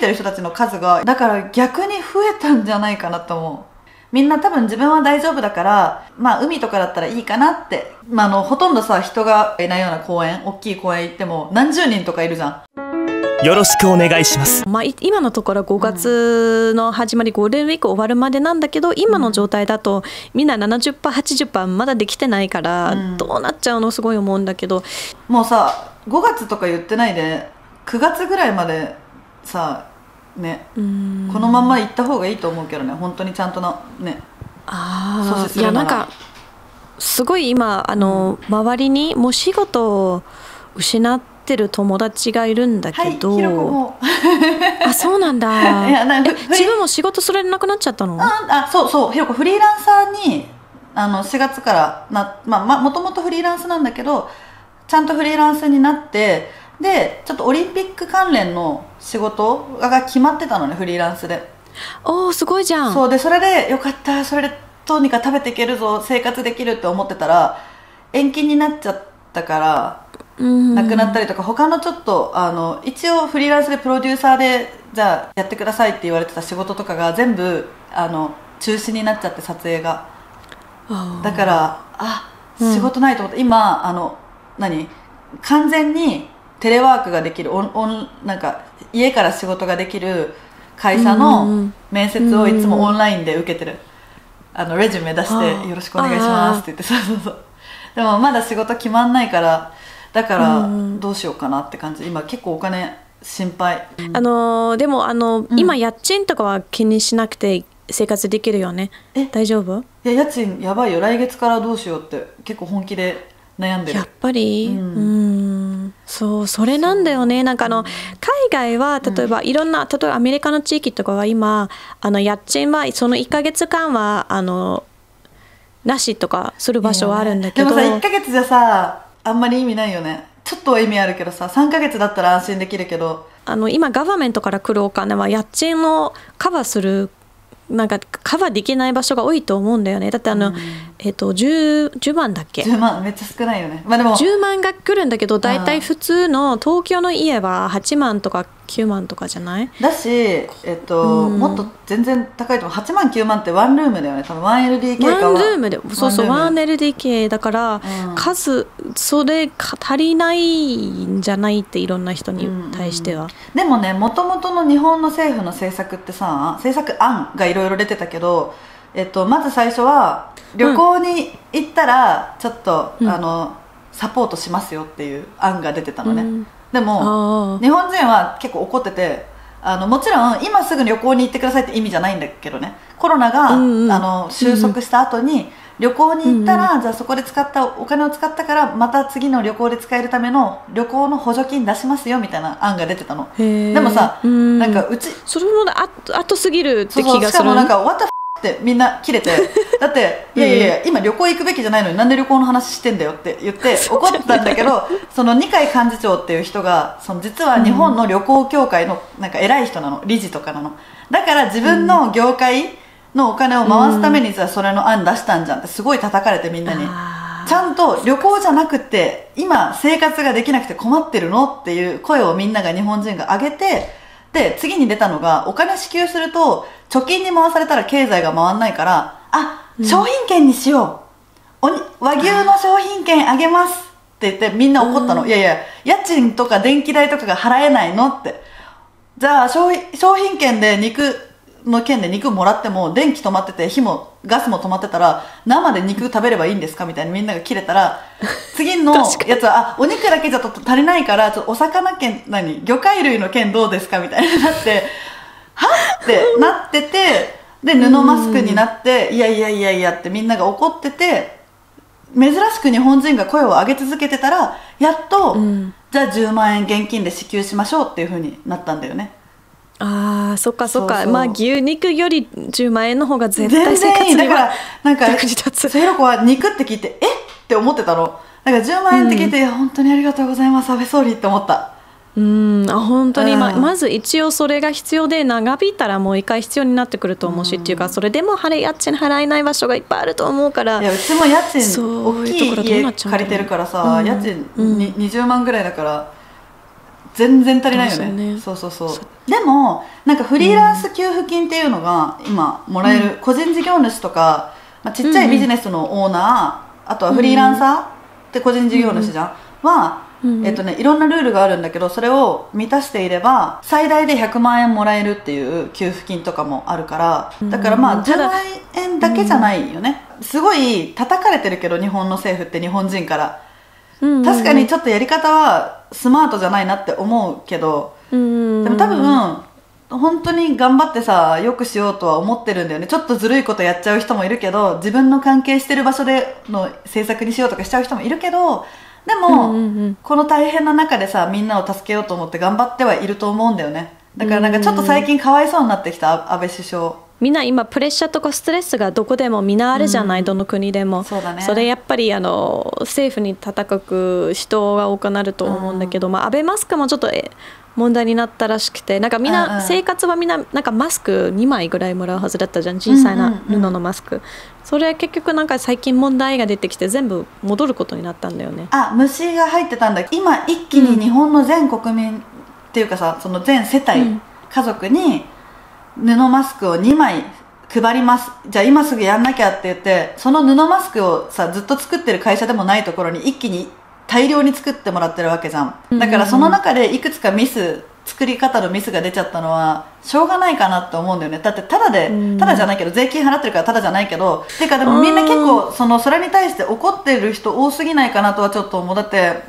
てる人たちの数が、だから逆に増えたんじゃないかなと思う。みんな多分自分は大丈夫だから、まあ海とかだったらいいかなって。まあほとんどさ、人がいないような公園、大きい公園行っても何十人とかいるじゃん。よろしくお願いします。まあ、今のところ5月の始まり、ゴールデンウィーク終わるまでなんだけど、今の状態だとみんな 70%、80% まだできてないから、どうなっちゃうのすごい思うんだけど、もうさ、5月とか言ってないで9月ぐらいまでさね、このまま行った方がいいと思うけどね、本当にちゃんとなね。いやなんかすごい今周りにもう仕事を失ってる友達がいるんだけど、ひろこもあ、そうなんだ。いや自分も仕事それなくなっちゃったの？そうそう、ひろこフリーランサーに4月からもともとフリーランスなんだけど、ちゃんとフリーランスになって、でちょっとオリンピック関連の仕事が決まってたのね、フリーランスで。おー、すごいじゃん。そうで、それでよかった、それでどうにか食べていけるぞ、生活できるって思ってたら延期になっちゃったから、なくなったりとか、他のちょっと一応フリーランスでプロデューサーでじゃあやってくださいって言われてた仕事とかが全部中止になっちゃって、撮影が。だから仕事ないと思って、今完全にテレワークができるなんか家から仕事ができる会社の面接をいつもオンラインで受けてる。レジュメ出してよろしくお願いしますって言って、そうでもまだ仕事決まんないから、だからどうしようかなって感じ。今結構お金心配。でも今家賃とかは気にしなくて生活できるよね。大丈夫？いや、家賃やばいよ。来月からどうしようって結構本気で悩んでる。やっぱりそう、それなんだよね。なんか海外は例えばいろんな、例えばアメリカの地域とかは今家賃はその1ヶ月間はなしとかする場所はあるんだけど、でもさ、1ヶ月じゃさあんまり意味ないよね。ちょっとは意味あるけどさ、3ヶ月だったら安心できるけど、今ガバメントから来るお金は家賃をカバーする、なんかカバーできない場所が多いと思うんだよね。だって10万だっけ？ 10万めっちゃ少ないよね。まあでも10万が来るんだけど、大体普通の東京の家は8万とか9万とかじゃない？だし、もっと全然高いと思う。8万9万ってワンルームだよね、多分。 1LDK かワンルームで、そうそう、1LDK だから、数それ足りないんじゃないって、いろんな人に対しては。でもね、もともとの日本の政府の政策ってさ、政策案がいろいろ出てたけど、まず最初は旅行に行ったらちょっと、サポートしますよっていう案が出てたのね。でも日本人は結構怒ってて、もちろん今すぐ旅行に行ってくださいって意味じゃないんだけどね。コロナが、収束した後に旅行に行ったら、じゃあそこで使ったお金を使ったからまた次の旅行で使えるための旅行の補助金出しますよみたいな案が出てたの。でもさ、なんかそれも後すぎるって気がする。しかもなんか終わったってみんな切れて、だっていやいやいや、今旅行行くべきじゃないのになんで旅行の話してんだよって言って怒ってたんだけど、その二階幹事長っていう人が実は日本の旅行協会のなんか偉い人なの、理事とかなの。だから自分の業界のお金を回すためにじゃあそれの案出したんじゃんってすごい叩かれて、みんなにちゃんと旅行じゃなくて今生活ができなくて困ってるのっていう声をみんなが、日本人が上げて、で次に出たのが、お金支給すると貯金に回されたら経済が回んないから、商品券にしよう、和牛の商品券あげますって言ってみんな怒ったの。いやいや、家賃とか電気代とかが払えないのって。じゃあ商品券で肉もらっても電気止まっててガスも止まってたら生で肉食べればいいんですかみたいにみんなが切れたら、次のやつはお肉だけじゃちょっと足りないからお魚券魚介類の券どうですかみたいになってはってなってて、で布マスクになって、いやいやいやいやってみんなが怒ってて、珍しく日本人が声を上げ続けてたらやっと、じゃあ10万円現金で支給しましょうっていう風になったんだよね。そっかそっか。まあ牛肉より10万円の方が絶対生活にはだからなんか役に立つ。セイロコは肉って聞いてって思ってたの。だから10万円って聞いて、本当にありがとうございます安倍総理って思った。本当にまず一応それが必要で、長引いたらもう一回必要になってくると思うし、っていうかそれでも家賃払えない場所がいっぱいあると思うから。いや、うちも家賃大きい家借りてるからさ、家賃20万ぐらいだから全然足りないよね。そうですよね。そうそうそう。でもなんかフリーランス給付金っていうのが今もらえる、個人事業主とか、まあ、ちっちゃいビジネスのオーナー、あとはフリーランサーって個人事業主じゃん、は、いろんなルールがあるんだけど、それを満たしていれば最大で100万円もらえるっていう給付金とかもあるから、だからまあ10万円だけじゃないよね。すごい叩かれてるけど日本の政府って日本人から、確かにちょっとやり方はスマートじゃないなって思うけど、でも多分本当に頑張ってさよくしようとは思ってるんだよね。ちょっとずるいことやっちゃう人もいるけど、自分の関係してる場所での政策にしようとかしちゃう人もいるけど、でも、この大変な中でさみんなを助けようと思って頑張ってはいると思うんだよね。だからなんかちょっと最近かわいそうになってきた安倍首相。みんな今プレッシャーとかストレスがどこでもみんなあるじゃない、どの国でも。そうだね。それやっぱり政府に叩く人が多くなると思うんだけど、まあ安倍マスクもちょっと問題になったらしくて、なんかみんな、生活はみんななんかマスク2枚ぐらいもらうはずだったじゃん、小さいな布のマスク。それ結局なんか最近問題が出てきて全部戻ることになったんだよね。虫が入ってたんだ。今一気に日本の全国民っていうかさ、その全世帯、家族に布マスクを2枚配ります、じゃあ今すぐやんなきゃって言って、その布マスクをさずっと作ってる会社でもないところに一気に大量に作ってもらってるわけじゃん。だからその中でいくつか作り方のミスが出ちゃったのはしょうがないかなって思うんだよね。だってただじゃないけど、税金払ってるからただじゃないけど、てかでもみんな結構それに対して怒ってる人多すぎないかなとはちょっと思う。だって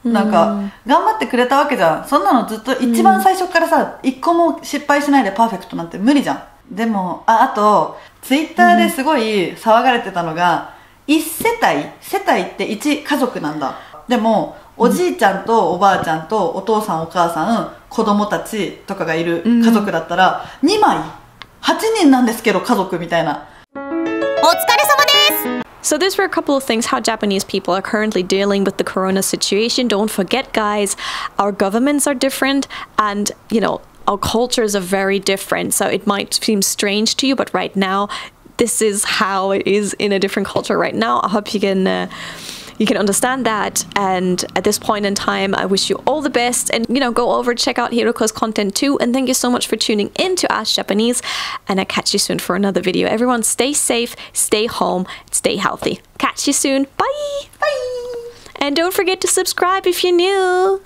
なんか頑張ってくれたわけじゃん。そんなのずっと一番最初からさ一個も失敗しないでパーフェクトなんて無理じゃん。でもあとツイッターですごい騒がれてたのが、1世帯って1家族なんだ。でもおじいちゃんとおばあちゃんとお父さんお母さん子供たちとかがいる家族だったら2枚8人なんですけど家族みたいな。お疲れ様です。So these were a couple of things how Japanese people are currently dealing with the corona situation. Don't forget, guys, our governments are different and, our cultures are very different. So it might seem strange to you, but right now, this is how it is in a different culture right now. I hope you can understand that. And at this point in time, I wish you all the best. And, go over, check out Hiroko's content too. And thank you so much for tuning in to Ask Japanese. And I'll catch you soon for another video. Everyone stay safe, stay home, stay healthy. Catch you soon. Bye. Bye. And don't forget to subscribe if you're new.